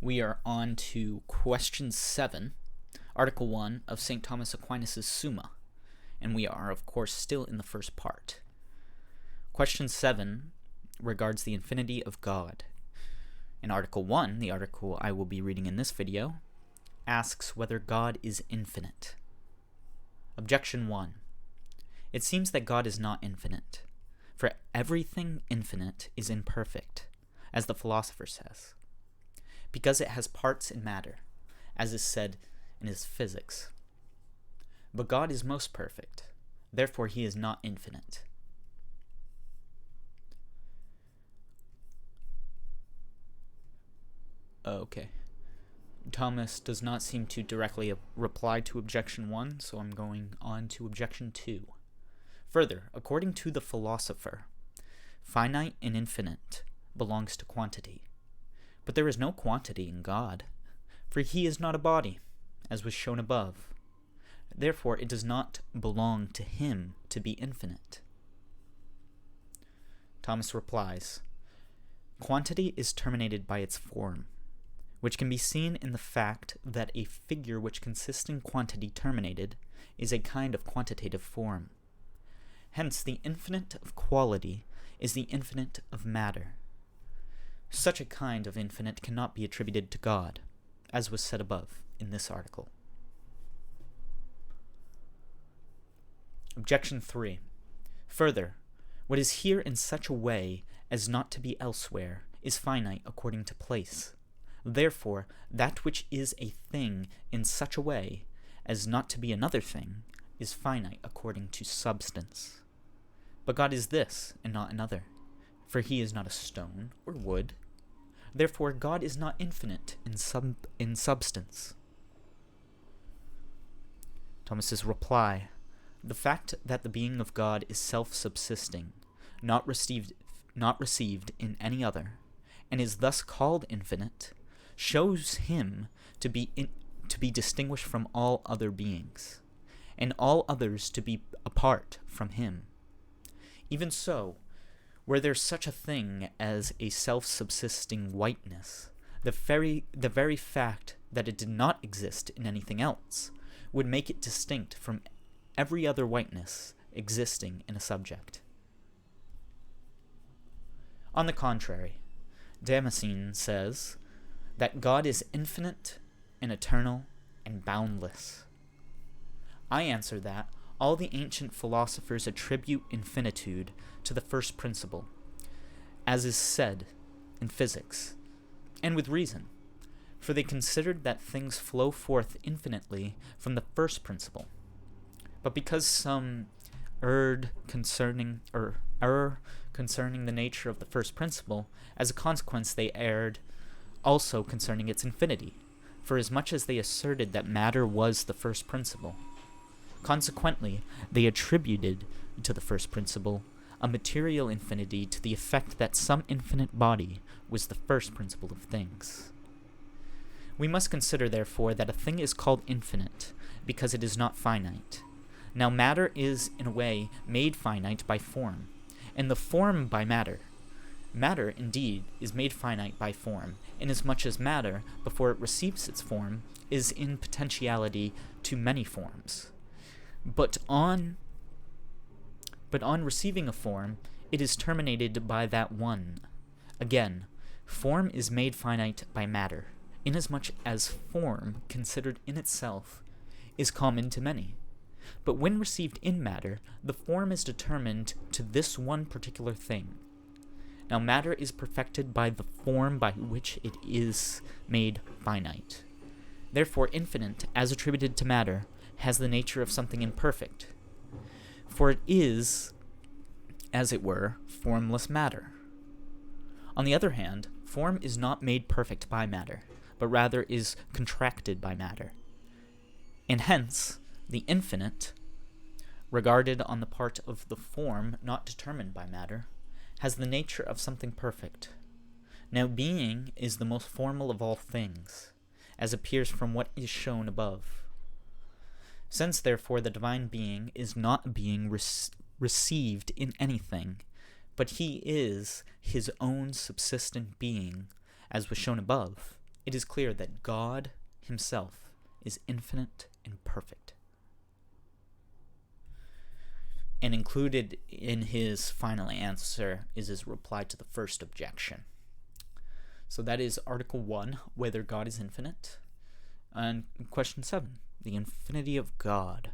We are on to question 7, article 1 of St. Thomas Aquinas' Summa, and we are, of course, still in the first part. Question 7 regards the infinity of God. In article 1, the article I will be reading in this video, asks whether God is infinite. Objection 1. It seems that God is not infinite, for everything infinite is imperfect, as the philosopher says, because it has parts in matter, as is said in his physics. But God is most perfect, therefore he is not infinite. Okay. Thomas does not seem to directly reply to objection 1, so I'm going on to objection 2. Further, according to the philosopher, finite and infinite belongs to quantity. But there is no quantity in God, for he is not a body, as was shown above. Therefore, it does not belong to him to be infinite. Thomas replies, quantity is terminated by its form, which can be seen in the fact that a figure which consists in quantity terminated is a kind of quantitative form. Hence, the infinite of quality is the infinite of matter. Such a kind of infinite cannot be attributed to God, as was said above in this article. Objection 3. Further, what is here in such a way as not to be elsewhere is finite according to place. Therefore, that which is a thing in such a way as not to be another thing is finite according to substance. But God is this and not another, for he is not a stone or wood. Therefore, God is not infinite in substance. Thomas's reply, the fact that the being of God is self-subsisting, not received in any other, and is thus called infinite, shows him to be distinguished from all other beings, and all others to be apart from him. Even so, were there such a thing as a self-subsisting whiteness, the very fact that it did not exist in anything else would make it distinct from every other whiteness existing in a subject. On the contrary, Damascene says that God is infinite and eternal and boundless. I answer that all the ancient philosophers attribute infinitude to the first principle, as is said in physics, and with reason, for they considered that things flow forth infinitely from the first principle. But because some erred concerning the nature of the first principle, as a consequence they erred also concerning its infinity, for as much as they asserted that matter was the first principle. Consequently, they attributed to the first principle a material infinity to the effect that some infinite body was the first principle of things. We must consider, therefore, that a thing is called infinite because it is not finite. Now, matter is, in a way, made finite by form, and the form by matter. Matter, indeed, is made finite by form, inasmuch as matter, before it receives its form, is in potentiality to many forms. But on receiving a form, it is terminated by that one. Again, form is made finite by matter, inasmuch as form, considered in itself, is common to many. But when received in matter, the form is determined to this one particular thing. Now, matter is perfected by the form by which it is made finite. Therefore, infinite, as attributed to matter, has the nature of something imperfect, for it is, as it were, formless matter. On the other hand, form is not made perfect by matter, but rather is contracted by matter. And hence, the infinite, regarded on the part of the form not determined by matter, has the nature of something perfect. Now, being is the most formal of all things, as appears from what is shown above. Since, therefore, the divine being is not being received in anything, but he is his own subsistent being, as was shown above, it it is clear that God himself is infinite and perfect. And included in his final answer is his reply to the first objection. So that is Article 1, whether God is infinite. And question 7, the infinity of God.